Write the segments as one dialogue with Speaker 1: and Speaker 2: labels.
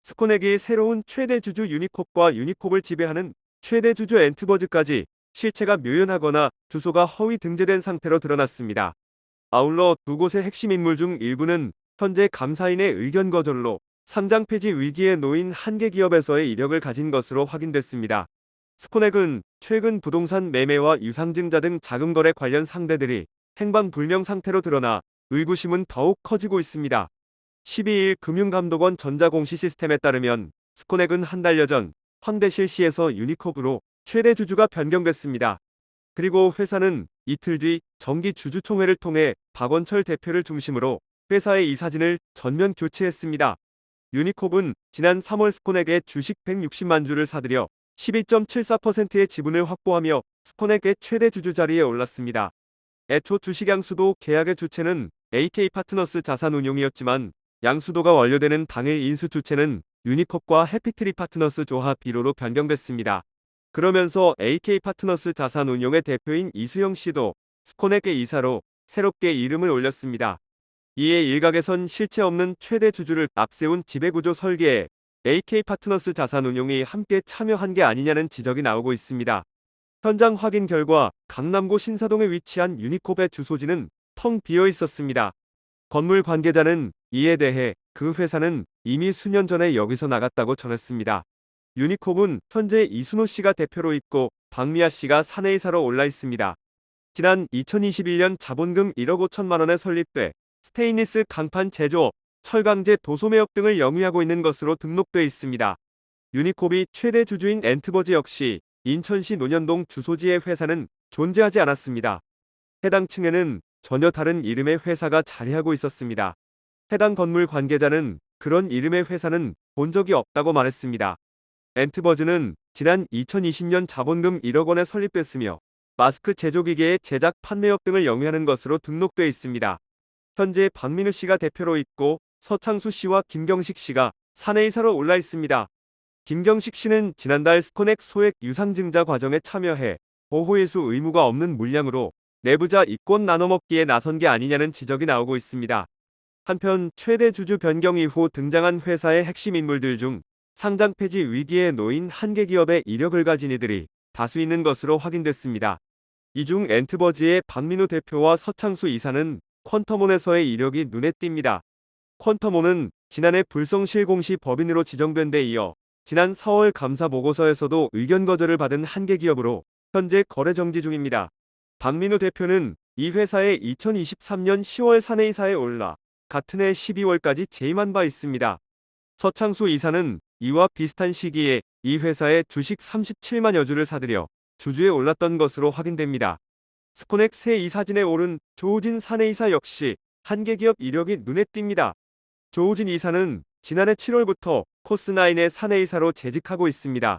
Speaker 1: 스코넥이 새로운 최대 주주 유니콥과 유니콥을 지배하는 최대 주주 엔트버즈까지 실체가 묘연하거나 주소가 허위 등재된 상태로 드러났습니다. 아울러 두 곳의 핵심 인물 중 일부는 현재 감사인의 의견 거절로 상장 폐지 위기에 놓인 한계 기업에서의 이력을 가진 것으로 확인됐습니다. 스코넥은 최근 부동산 매매와 유상증자 등 자금거래 관련 상대들이 행방불명 상태로 드러나 의구심은 더욱 커지고 있습니다. 12일 금융감독원 전자공시 시스템에 따르면 스코넥은 한 달여 전 황대실시에서 유니콥으로 최대 주주가 변경됐습니다. 그리고 회사는 이틀 뒤 정기 주주총회를 통해 박원철 대표를 중심으로 회사의 이사진을 전면 교체했습니다. 유니콥은 지난 3월 스코넥의 주식 160만 주를 사들여 12.74%의 지분을 확보하며 스코넥의 최대 주주 자리에 올랐습니다. 애초 주식 양수도 계약의 주체는 AK파트너스 자산운용이었지만 양수도가 완료되는 당일 인수 주체는 유니콥과 해피트리 파트너스 조합 1호로 변경됐습니다. 그러면서 AK파트너스 자산운용의 대표인 이수영 씨도 스코넥의 이사로 새롭게 이름을 올렸습니다. 이에 일각에선 실체 없는 최대 주주를 앞세운 지배구조 설계에 AK파트너스 자산운용이 함께 참여한 게 아니냐는 지적이 나오고 있습니다. 현장 확인 결과 강남구 신사동에 위치한 유니콥의 주소지는 텅 비어 있었습니다. 건물 관계자는 이에 대해 그 회사는 이미 수년 전에 여기서 나갔다고 전했습니다. 유니콥은 현재 이순호 씨가 대표로 있고 박미아 씨가 사내이사로 올라 있습니다. 지난 2021년 자본금 1억 5천만 원에 설립돼 스테인리스 강판 제조업, 철강제 도소매업 등을 영위하고 있는 것으로 등록돼 있습니다. 유니콥이 최대 주주인 엔트버즈 역시 인천시 논현동 주소지의 회사는 존재하지 않았습니다. 해당 층에는 전혀 다른 이름의 회사가 자리하고 있었습니다. 해당 건물 관계자는 그런 이름의 회사는 본 적이 없다고 말했습니다. 엔트버즈는 지난 2020년 자본금 1억 원에 설립됐으며 마스크 제조기계의 제작 판매업 등을 영위하는 것으로 등록돼 있습니다. 현재 박민우 씨가 대표로 있고 서창수 씨와 김경식 씨가 사내이사로 올라 있습니다. 김경식 씨는 지난달 스코넥 소액 유상증자 과정에 참여해 보호예수 의무가 없는 물량으로 내부자 이권 나눠먹기에 나선 게 아니냐는 지적이 나오고 있습니다. 한편 최대 주주 변경 이후 등장한 회사의 핵심 인물들 중 상장 폐지 위기에 놓인 한계 기업의 이력을 가진 이들이 다수 있는 것으로 확인됐습니다. 이 중 엔트버즈의 박민우 대표와 서창수 이사는 퀀텀온에서의 이력이 눈에 띕니다. 퀀텀온은 지난해 불성실공시 법인으로 지정된 데 이어 지난 4월 감사 보고서에서도 의견 거절을 받은 한계 기업으로 현재 거래 정지 중입니다. 박민우 대표는 이 회사에 2023년 10월 사내이사에 올라 같은 해 12월까지 재임한 바 있습니다. 서창수 이사는 이와 비슷한 시기에 이 회사의 주식 37만여 주를 사들여 주주에 올랐던 것으로 확인됩니다. 스코넥 새 이사진에 오른 조우진 사내이사 역시 한계기업 이력이 눈에 띕니다. 조우진 이사는 지난해 7월부터 코스나인의 사내이사로 재직하고 있습니다.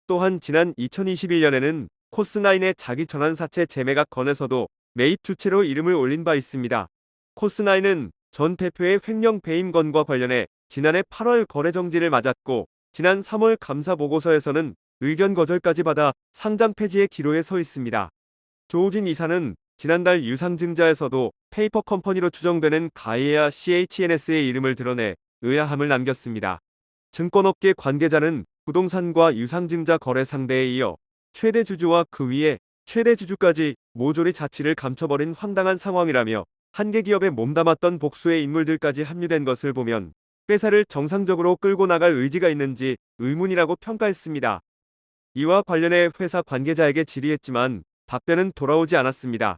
Speaker 1: 또한 지난 2021년에는 코스나인의 자기 전환사채 재매각 건에서도 매입 주체로 이름을 올린 바 있습니다. 코스나인은 전 대표의 횡령 배임 건과 관련해 지난해 8월 거래 정지를 맞았고 지난 3월 감사 보고서에서는 의견 거절까지 받아 상장 폐지의 기로에 서 있습니다. 조우진 이사는 지난달 유상증자에서도 페이퍼 컴퍼니로 추정되는 가이에아 CHNS의 이름을 드러내 의아함을 남겼습니다. 증권업계 관계자는 부동산과 유상증자 거래 상대에 이어 최대 주주와 그 위에 최대 주주까지 모조리 자치를 감춰버린 황당한 상황이라며 한계 기업에 몸담았던 복수의 인물들까지 합류된 것을 보면 회사를 정상적으로 끌고 나갈 의지가 있는지 의문이라고 평가했습니다. 이와 관련해 회사 관계자에게 질의했지만 답변은 돌아오지 않았습니다.